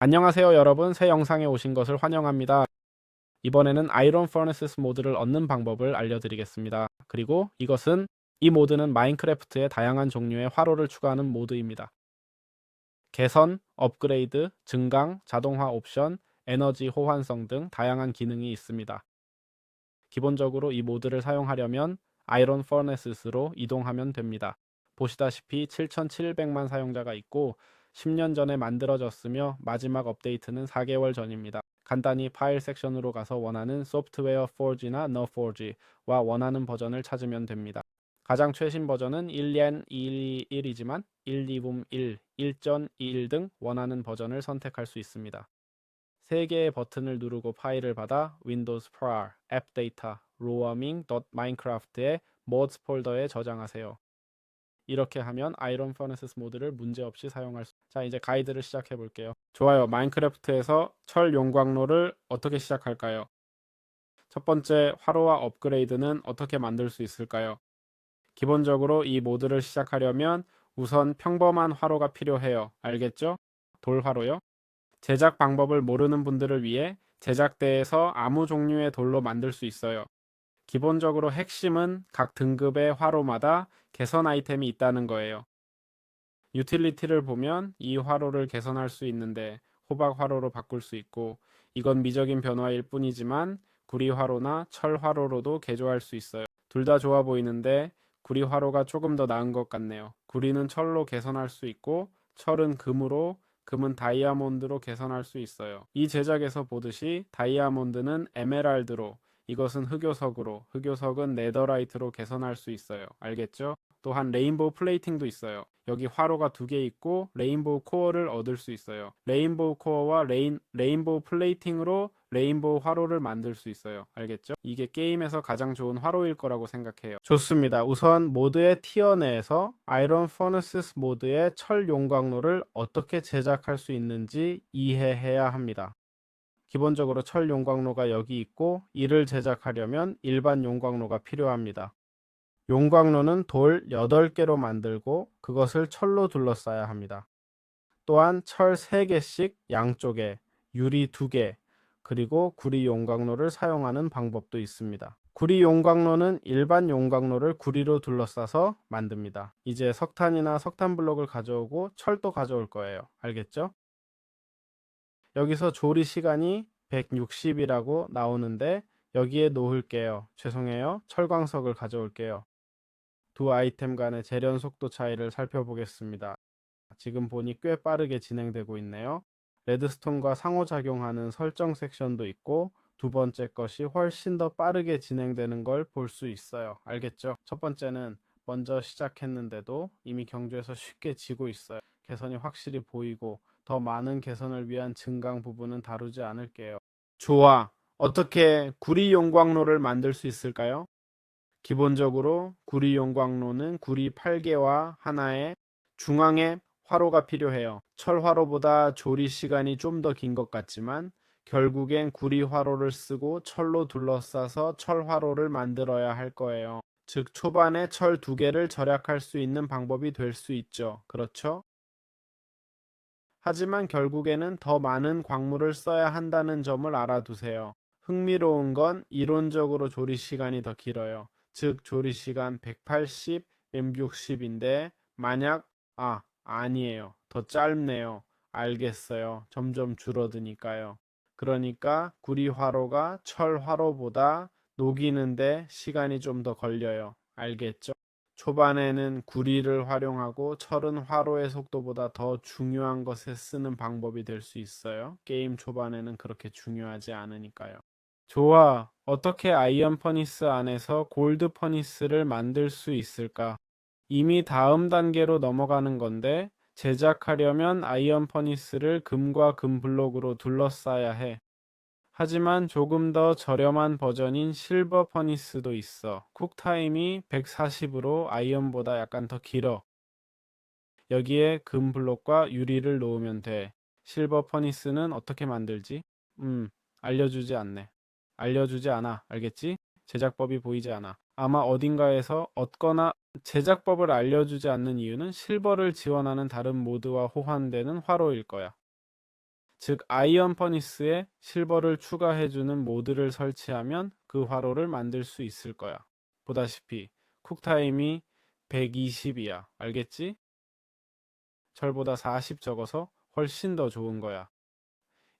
안녕하세요 여러분, 새 영상에 오신 것을 환영합니다. 이번에는 아이론 퍼네시스 모드를 얻는 방법을 알려드리겠습니다. 그리고 이 모드는 마인크래프트의 다양한 종류의 화로를 추가하는 모드입니다. 개선, 업그레이드, 증강, 자동화 옵션, 에너지 호환성 등 다양한 기능이 있습니다. 기본적으로 이 모드를 사용하려면 아이론 퍼네시스로 이동하면 됩니다. 보시다시피 7,700만 사용자가 있고 10년 전에 만들어졌으며 마지막 업데이트는 4개월 전입니다. 간단히 파일 섹션으로 가서 원하는 소프트웨어 포지나 너포지와 원하는 버전을 찾으면 됩니다. 가장 최신 버전은 1.221이지만 1.2붐 1, 1.21 등 원하는 버전을 선택할 수 있습니다. 3개의 버튼을 누르고 파일을 받아 윈도우즈 PAR, 앱 데이터, roaming.minecraft의 mods 폴더에 저장하세요. 이렇게 하면 아이론 퍼네시스 모드를 문제없이 사용할 수. 자, 이제 가이드를 시작해 볼게요. 좋아요. 마인크래프트에서 철 용광로를 어떻게 시작할까요? 첫 번째, 화로와 업그레이드는 어떻게 만들 수 있을까요? 기본적으로 이 모드를 시작하려면 우선 평범한 화로가 필요해요. 알겠죠? 돌화로요. 제작 방법을 모르는 분들을 위해 제작대에서 아무 종류의 돌로 만들 수 있어요. 기본적으로 핵심은 각 등급의 화로마다 개선 아이템이 있다는 거예요. 유틸리티를 보면 이 화로를 개선할 수 있는데 호박 화로로 바꿀 수 있고, 이건 미적인 변화일 뿐이지만 구리 화로나 철 화로로도 개조할 수 있어요. 둘 다 좋아 보이는데 구리 화로가 조금 더 나은 것 같네요. 구리는 철로 개선할 수 있고 철은 금으로, 금은 다이아몬드로 개선할 수 있어요. 이 제작에서 보듯이 다이아몬드는 에메랄드로, 이것은 흑요석으로, 흑요석은 네더라이트로 개선할 수 있어요. 알겠죠? 또한 레인보우 플레이팅도 있어요. 여기 화로가 2개 있고 레인보우 코어를 얻을 수 있어요. 레인보우 코어와 레인보우 플레이팅으로 레인보우 화로를 만들 수 있어요. 알겠죠? 이게 게임에서 가장 좋은 화로일 거라고 생각해요. 좋습니다. 우선 모드의 티어 내에서 아이론 퍼너시스 모드의 철 용광로를 어떻게 제작할 수 있는지 이해해야 합니다. 기본적으로 철 용광로가 여기 있고, 이를 제작하려면 일반 용광로가 필요합니다. 용광로는 돌 8개로 만들고 그것을 철로 둘러싸야 합니다. 또한 철 3개씩 양쪽에, 유리 2개, 그리고 구리 용광로를 사용하는 방법도 있습니다. 구리 용광로는 일반 용광로를 구리로 둘러싸서 만듭니다. 이제 석탄이나 석탄 블록을 가져오고 철도 가져올 거예요. 알겠죠? 여기서 조리 시간이 160이라고 나오는데 여기에 놓을게요. 죄송해요. 철광석을 가져올게요. 두 아이템 간의 재련 속도 차이를 살펴보겠습니다. 지금 보니 꽤 빠르게 진행되고 있네요. 레드스톤과 상호작용하는 설정 섹션도 있고, 두 번째 것이 훨씬 더 빠르게 진행되는 걸 볼 수 있어요. 알겠죠? 첫 번째는 먼저 시작했는데도 이미 경주에서 쉽게 지고 있어요. 개선이 확실히 보이고 더 많은 개선을 위한 증강 부분은 다루지 않을게요. 좋아. 어떻게 구리 용광로를 만들 수 있을까요? 기본적으로 구리 용광로는 구리 8개와 하나의 중앙에 화로가 필요해요. 철 화로보다 조리 시간이 좀 더 긴 것 같지만 결국엔 구리 화로를 쓰고 철로 둘러싸서 철 화로를 만들어야 할 거예요. 즉 초반에 철 2개를 절약할 수 있는 방법이 될 수 있죠. 그렇죠? 하지만 결국에는 더 많은 광물을 써야 한다는 점을 알아두세요. 흥미로운 건 이론적으로 조리 시간이 더 길어요. 즉 조리 시간 180, M60인데 만약 아니에요. 더 짧네요. 알겠어요. 점점 줄어드니까요. 그러니까 구리 화로가 철 화로보다 녹이는데 시간이 좀 더 걸려요. 알겠죠? 초반에는 구리를 활용하고 철은 화로의 속도보다 더 중요한 것에 쓰는 방법이 될 수 있어요. 게임 초반에는 그렇게 중요하지 않으니까요. 좋아. 어떻게 아이언 퍼니스 안에서 골드 퍼니스를 만들 수 있을까? 이미 다음 단계로 넘어가는 건데, 제작하려면 아이언 퍼니스를 금과 금 블록으로 둘러싸야 해. 하지만 조금 더 저렴한 버전인 실버 퍼니스도 있어. 쿡타임이 140으로 아이언보다 약간 더 길어. 여기에 금 블록과 유리를 놓으면 돼. 실버 퍼니스는 어떻게 만들지? 알려주지 않네. 알려주지 않아. 알겠지? 제작법이 보이지 않아. 아마 어딘가에서 얻거나. 제작법을 알려주지 않는 이유는 실버를 지원하는 다른 모드와 호환되는 화로일 거야. 즉 아이언 퍼니스에 실버를 추가해주는 모드를 설치하면 그 화로를 만들 수 있을 거야. 보다시피 쿡타임이 120이야. 알겠지? 철보다 40 적어서 훨씬 더 좋은 거야.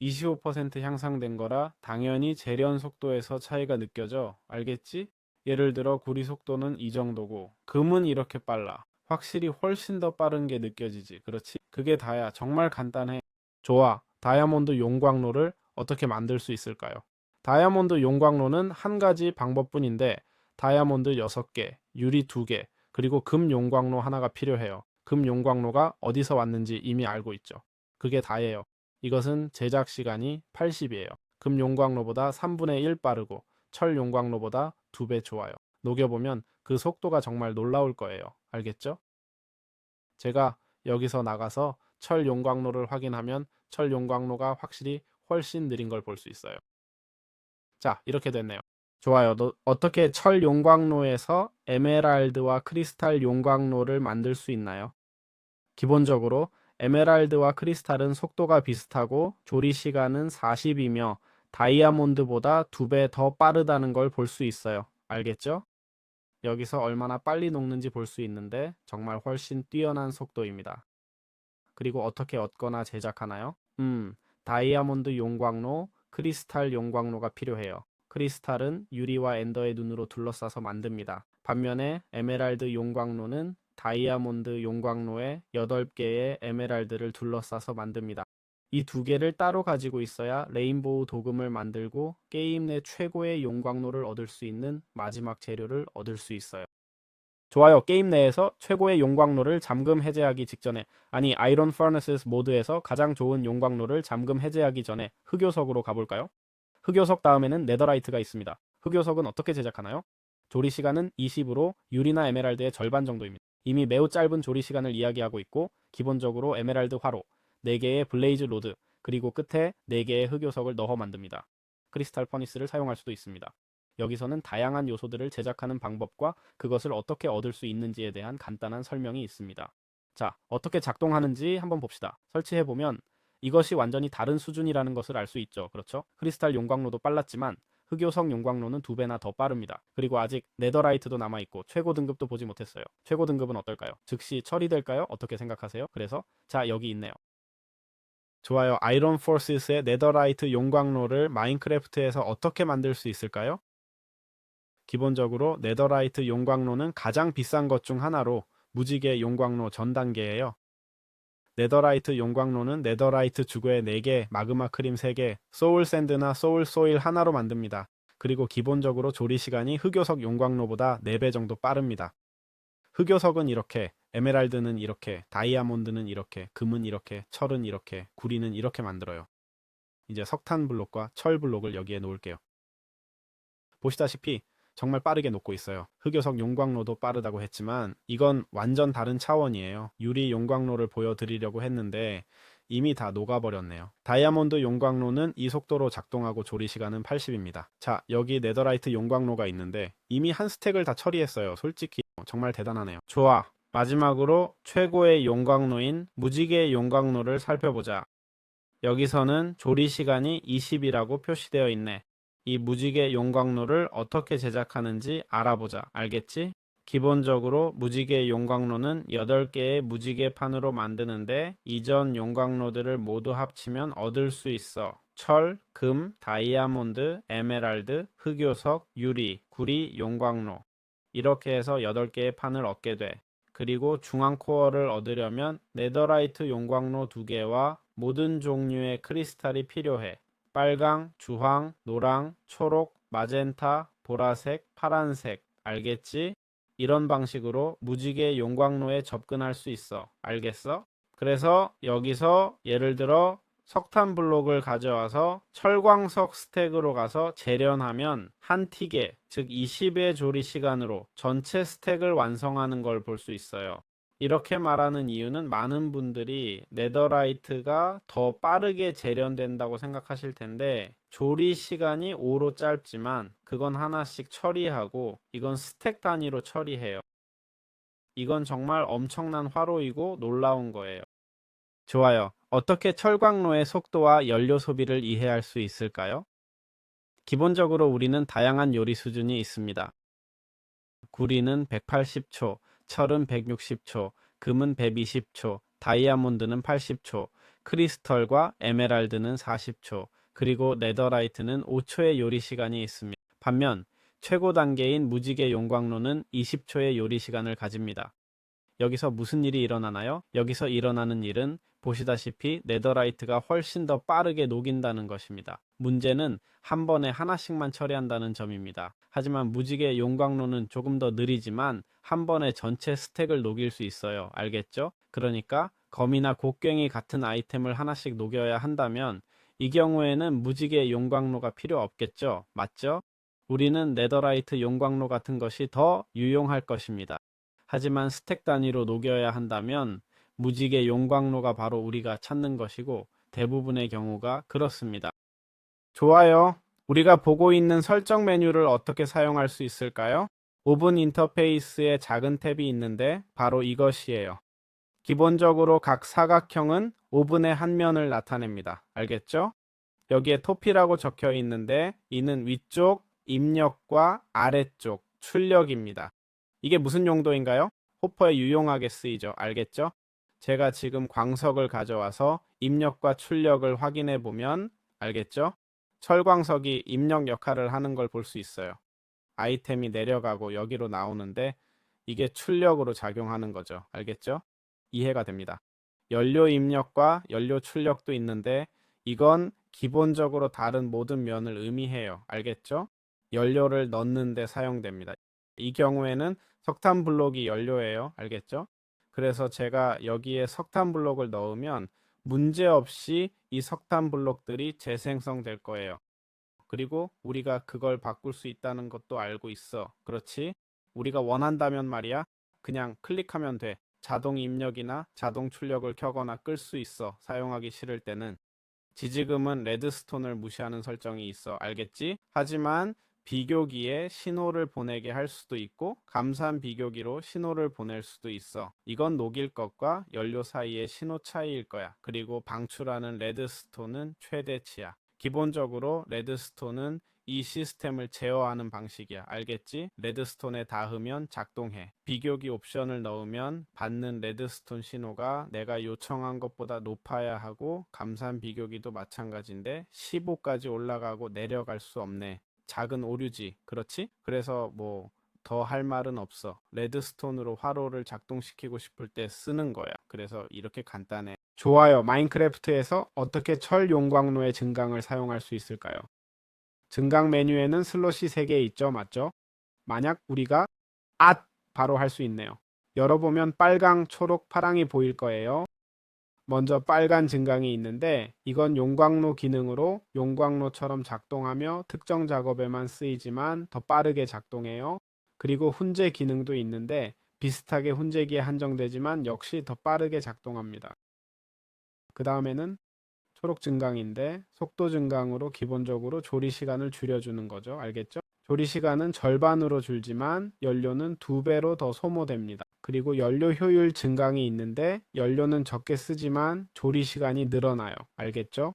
25% 향상된 거라 당연히 재련 속도에서 차이가 느껴져. 알겠지? 예를 들어 구리 속도는 이 정도고 금은 이렇게 빨라. 확실히 훨씬 더 빠른 게 느껴지지. 그렇지? 그게 다야. 정말 간단해. 좋아. 다이아몬드 용광로를 어떻게 만들 수 있을까요? 다이아몬드 용광로는 한 가지 방법뿐인데 다이아몬드 6개, 유리 2개, 그리고 금 용광로 하나가 필요해요. 금 용광로가 어디서 왔는지 이미 알고 있죠. 그게 다예요. 이것은 제작 시간이 80이에요. 금 용광로보다 3분의 1 빠르고 철 용광로보다 2배 좋아요. 녹여보면 그 속도가 정말 놀라울 거예요. 알겠죠? 제가 여기서 나가서 철 용광로를 확인하면 철 용광로가 확실히 훨씬 느린 걸 볼 수 있어요. 자, 이렇게 됐네요. 좋아요. 어떻게 철 용광로에서 에메랄드와 크리스탈 용광로를 만들 수 있나요? 기본적으로 에메랄드와 크리스탈은 속도가 비슷하고 조리 시간은 40이며 다이아몬드보다 2배 더 빠르다는 걸 볼 수 있어요. 알겠죠? 여기서 얼마나 빨리 녹는지 볼 수 있는데 정말 훨씬 뛰어난 속도입니다. 그리고 어떻게 얻거나 제작하나요? 다이아몬드 용광로, 크리스탈 용광로가 필요해요. 크리스탈은 유리와 엔더의 눈으로 둘러싸서 만듭니다. 반면에 에메랄드 용광로는 다이아몬드 용광로에 8개의 에메랄드를 둘러싸서 만듭니다. 이 2개를 따로 가지고 있어야 레인보우 도금을 만들고 게임 내 최고의 용광로를 얻을 수 있는 마지막 재료를 얻을 수 있어요. 좋아요. 게임 내에서 최고의 용광로를 잠금 해제하기 직전에, 아니 아이론 퍼너스 모드에서 가장 좋은 용광로를 잠금 해제하기 전에 흑요석으로 가볼까요? 흑요석 다음에는 네더라이트가 있습니다. 흑요석은 어떻게 제작하나요? 조리 시간은 20으로 유리나 에메랄드의 절반 정도입니다. 이미 매우 짧은 조리 시간을 이야기하고 있고 기본적으로 에메랄드 화로, 4개의 블레이즈 로드, 그리고 끝에 4개의 흑요석을 넣어 만듭니다. 크리스탈 퍼니스를 사용할 수도 있습니다. 여기서는 다양한 요소들을 제작하는 방법과 그것을 어떻게 얻을 수 있는지에 대한 간단한 설명이 있습니다. 자, 어떻게 작동하는지 한번 봅시다. 설치해보면 이것이 완전히 다른 수준이라는 것을 알 수 있죠. 그렇죠? 크리스탈 용광로도 빨랐지만 흑요석 용광로는 2배나 더 빠릅니다. 그리고 아직 네더라이트도 남아있고 최고 등급도 보지 못했어요. 최고 등급은 어떨까요? 즉시 처리될까요? 어떻게 생각하세요? 그래서 자, 여기 있네요. 좋아요. 아이론 포스의 네더라이트 용광로를 마인크래프트에서 어떻게 만들 수 있을까요? 기본적으로 네더라이트 용광로는 가장 비싼 것 중 하나로 무지개 용광로 전 단계예요. 네더라이트 용광로는 네더라이트 주괴 4개, 마그마 크림 3개, 소울 샌드나 소울 소일 하나로 만듭니다. 그리고 기본적으로 조리 시간이 흑요석 용광로보다 4배 정도 빠릅니다. 흑요석은 이렇게, 에메랄드는 이렇게, 다이아몬드는 이렇게, 금은 이렇게, 철은 이렇게, 구리는 이렇게 만들어요. 이제 석탄 블록과 철 블록을 여기에 놓을게요. 보시다시피 정말 빠르게 녹고 있어요. 흑요석 용광로도 빠르다고 했지만 이건 완전 다른 차원이에요. 유리 용광로를 보여드리려고 했는데 이미 다 녹아버렸네요. 다이아몬드 용광로는 이 속도로 작동하고 조리 시간은 80입니다. 자, 여기 네더라이트 용광로가 있는데 이미 한 스택을 다 처리했어요. 솔직히 정말 대단하네요. 좋아. 마지막으로 최고의 용광로인 무지개 용광로를 살펴보자. 여기서는 조리 시간이 20이라고 표시되어 있네. 이 무지개 용광로를 어떻게 제작하는지 알아보자. 알겠지? 기본적으로 무지개 용광로는 8개의 무지개 판으로 만드는데 이전 용광로들을 모두 합치면 얻을 수 있어. 철, 금, 다이아몬드, 에메랄드, 흑요석, 유리, 구리, 용광로. 이렇게 해서 8개의 판을 얻게 돼. 그리고 중앙 코어를 얻으려면 네더라이트 용광로 2개와 모든 종류의 크리스탈이 필요해. 빨강, 주황, 노랑, 초록, 마젠타, 보라색, 파란색. 알겠지? 이런 방식으로 무지개 용광로에 접근할 수 있어. 알겠어? 그래서 여기서 예를 들어 석탄 블록을 가져와서 철광석 스택으로 가서 재련하면 한 틱에, 즉 20의 조리 시간으로 전체 스택을 완성하는 걸 볼 수 있어요. 이렇게 말하는 이유는 많은 분들이 네더라이트가 더 빠르게 재련된다고 생각하실 텐데 조리 시간이 5로 짧지만 그건 하나씩 처리하고 이건 스택 단위로 처리해요. 이건 정말 엄청난 화로이고 놀라운 거예요. 좋아요. 어떻게 철광로의 속도와 연료 소비를 이해할 수 있을까요? 기본적으로 우리는 다양한 요리 수준이 있습니다. 구리는 180초, 철은 160초, 금은 120초, 다이아몬드는 80초, 크리스털과 에메랄드는 40초, 그리고 네더라이트는 5초의 요리 시간이 있습니다. 반면 최고 단계인 무지개 용광로는 20초의 요리 시간을 가집니다. 여기서 무슨 일이 일어나나요? 여기서 일어나는 일은 보시다시피 네더라이트가 훨씬 더 빠르게 녹인다는 것입니다. 문제는 한 번에 하나씩만 처리한다는 점입니다. 하지만 무지개 용광로는 조금 더 느리지만 한 번에 전체 스택을 녹일 수 있어요. 알겠죠? 그러니까 검이나 곡괭이 같은 아이템을 하나씩 녹여야 한다면 이 경우에는 무지개 용광로가 필요 없겠죠? 맞죠? 우리는 네더라이트 용광로 같은 것이 더 유용할 것입니다. 하지만 스택 단위로 녹여야 한다면 무지개 용광로가 바로 우리가 찾는 것이고 대부분의 경우가 그렇습니다. 좋아요. 우리가 보고 있는 설정 메뉴를 어떻게 사용할 수 있을까요? 오븐 인터페이스에 작은 탭이 있는데 바로 이것이에요. 기본적으로 각 사각형은 오븐의 한 면을 나타냅니다. 알겠죠? 여기에 토피라고 적혀 있는데 이는 위쪽 입력과 아래쪽 출력입니다. 이게 무슨 용도인가요? 호퍼에 유용하게 쓰이죠. 알겠죠? 제가 지금 광석을 가져와서 입력과 출력을 확인해 보면 알겠죠? 철광석이 입력 역할을 하는 걸 볼 수 있어요. 아이템이 내려가고 여기로 나오는데 이게 출력으로 작용하는 거죠. 알겠죠? 이해가 됩니다. 연료 입력과 연료 출력도 있는데 이건 기본적으로 다른 모든 면을 의미해요. 알겠죠? 연료를 넣는 데 사용됩니다. 이 경우에는 석탄 블록이 연료예요. 알겠죠? 그래서 제가 여기에 석탄 블록을 넣으면 문제없이 이 석탄 블록들이 재생성될 거예요. 그리고 우리가 그걸 바꿀 수 있다는 것도 알고 있어. 그렇지? 우리가 원한다면 말이야. 그냥 클릭하면 돼. 자동 입력이나 자동 출력을 켜거나 끌 수 있어. 사용하기 싫을 때는. 지지금은 레드스톤을 무시하는 설정이 있어. 알겠지? 하지만 비교기에 신호를 보내게 할 수도 있고 감산 비교기로 신호를 보낼 수도 있어. 이건 녹일 것과 연료 사이의 신호 차이일 거야. 그리고 방출하는 레드스톤은 최대치야. 기본적으로 레드스톤은 이 시스템을 제어하는 방식이야. 알겠지? 레드스톤에 닿으면 작동해. 비교기 옵션을 넣으면 받는 레드스톤 신호가 내가 요청한 것보다 높아야 하고 감산 비교기도 마찬가지인데 15까지 올라가고 내려갈 수 없네. 작은 오류지. 그렇지? 그래서 뭐 더 할 말은 없어. 레드스톤으로 화로를 작동시키고 싶을 때 쓰는 거야. 그래서 이렇게 간단해. 좋아요. 마인크래프트에서 어떻게 철 용광로의 증강을 사용할 수 있을까요? 증강 메뉴에는 슬롯이 3개 있죠. 맞죠? 만약 우리가 바로 할 수 있네요. 열어보면 빨강, 초록, 파랑이 보일 거예요. 먼저 빨간 증강이 있는데 이건 용광로 기능으로 용광로처럼 작동하며 특정 작업에만 쓰이지만 더 빠르게 작동해요. 그리고 훈제 기능도 있는데 비슷하게 훈제기에 한정되지만 역시 더 빠르게 작동합니다. 그 다음에는 초록 증강인데 속도 증강으로 기본적으로 조리 시간을 줄여주는 거죠. 알겠죠? 조리 시간은 절반으로 줄지만 연료는 2배로 더 소모됩니다. 그리고 연료 효율 증강이 있는데 연료는 적게 쓰지만 조리 시간이 늘어나요. 알겠죠?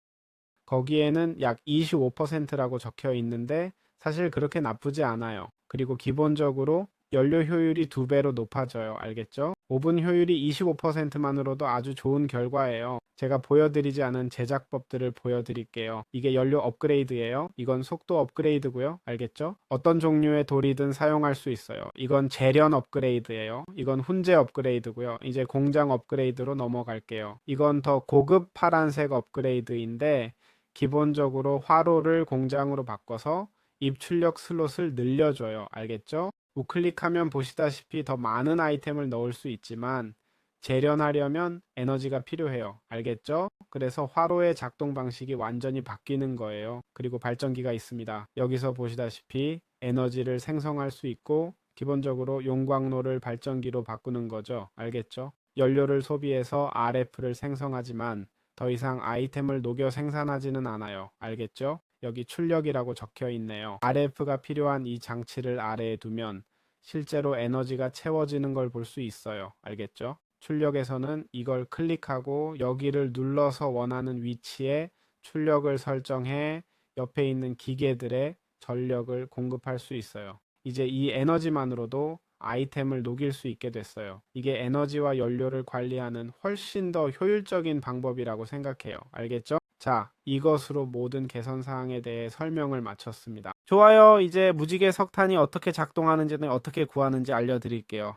거기에는 약 25%라고 적혀 있는데 사실 그렇게 나쁘지 않아요. 그리고 기본적으로 연료 효율이 2배로 높아져요. 알겠죠? 오븐 효율이 25%만으로도 아주 좋은 결과예요. 제가 보여드리지 않은 제작법들을 보여드릴게요. 이게 연료 업그레이드예요. 이건 속도 업그레이드고요. 알겠죠? 어떤 종류의 돌이든 사용할 수 있어요. 이건 재련 업그레이드예요. 이건 훈제 업그레이드고요. 이제 공장 업그레이드로 넘어갈게요. 이건 더 고급 파란색 업그레이드인데 기본적으로 화로를 공장으로 바꿔서 입출력 슬롯을 늘려줘요. 알겠죠? 우클릭하면 보시다시피 더 많은 아이템을 넣을 수 있지만 재련하려면 에너지가 필요해요. 알겠죠? 그래서 화로의 작동 방식이 완전히 바뀌는 거예요. 그리고 발전기가 있습니다. 여기서 보시다시피 에너지를 생성할 수 있고 기본적으로 용광로를 발전기로 바꾸는 거죠. 알겠죠? 연료를 소비해서 RF를 생성하지만 더 이상 아이템을 녹여 생산하지는 않아요. 알겠죠? 여기 출력이라고 적혀 있네요. RF가 필요한 이 장치를 아래에 두면 실제로 에너지가 채워지는 걸 볼 수 있어요. 알겠죠? 출력에서는 이걸 클릭하고 여기를 눌러서 원하는 위치에 출력을 설정해 옆에 있는 기계들의 전력을 공급할 수 있어요. 이제 이 에너지만으로도 아이템을 녹일 수 있게 됐어요. 이게 에너지와 연료를 관리하는 훨씬 더 효율적인 방법이라고 생각해요. 알겠죠? 자, 이것으로 모든 개선 사항에 대해 설명을 마쳤습니다. 좋아요. 이제 무지개 석탄이 어떻게 작동하는지는 어떻게 구하는지 알려드릴게요.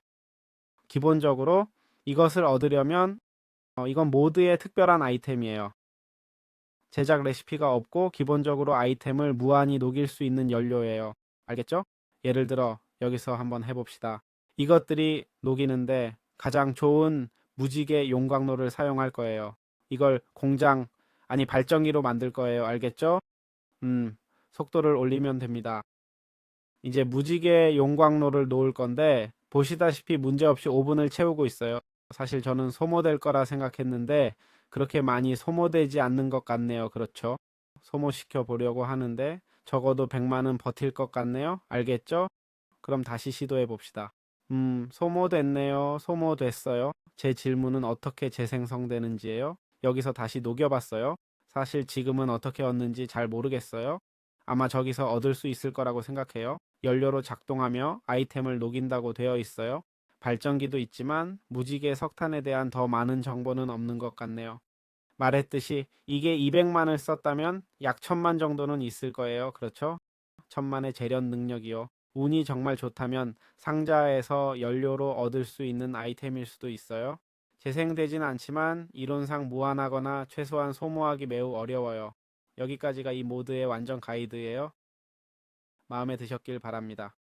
기본적으로 이것을 얻으려면 이건 모드의 특별한 아이템이에요. 제작 레시피가 없고 기본적으로 아이템을 무한히 녹일 수 있는 연료예요. 알겠죠? 예를 들어 여기서 한번 해봅시다. 이것들이 녹이는데 가장 좋은 무지개 용광로를 사용할 거예요. 이걸 공장, 아니 발전기로 만들 거예요. 알겠죠? 속도를 올리면 됩니다. 이제 무지개 용광로를 놓을 건데 보시다시피 문제없이 오븐을 채우고 있어요. 사실 저는 소모될 거라 생각했는데 그렇게 많이 소모되지 않는 것 같네요. 그렇죠? 소모시켜 보려고 하는데 적어도 100만은 버틸 것 같네요. 알겠죠? 그럼 다시 시도해 봅시다. 소모됐네요. 소모됐어요. 제 질문은 어떻게 재생성되는지예요. 여기서 다시 녹여봤어요. 사실 지금은 어떻게 얻는지 잘 모르겠어요. 아마 저기서 얻을 수 있을 거라고 생각해요. 연료로 작동하며 아이템을 녹인다고 되어 있어요. 발전기도 있지만 무지개 석탄에 대한 더 많은 정보는 없는 것 같네요. 말했듯이 이게 200만을 썼다면 약 1000만 정도는 있을 거예요. 그렇죠? 1000만의 재련 능력이요. 운이 정말 좋다면 상자에서 연료로 얻을 수 있는 아이템일 수도 있어요. 재생되진 않지만 이론상 무한하거나 최소한 소모하기 매우 어려워요. 여기까지가 이 모드의 완전 가이드예요. 마음에 드셨길 바랍니다.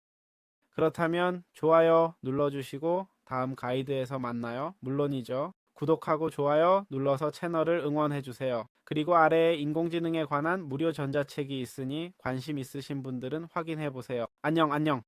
그렇다면 좋아요 눌러주시고 다음 가이드에서 만나요. 물론이죠. 구독하고 좋아요 눌러서 채널을 응원해주세요. 그리고 아래에 인공지능에 관한 무료 전자책이 있으니 관심 있으신 분들은 확인해보세요. 안녕.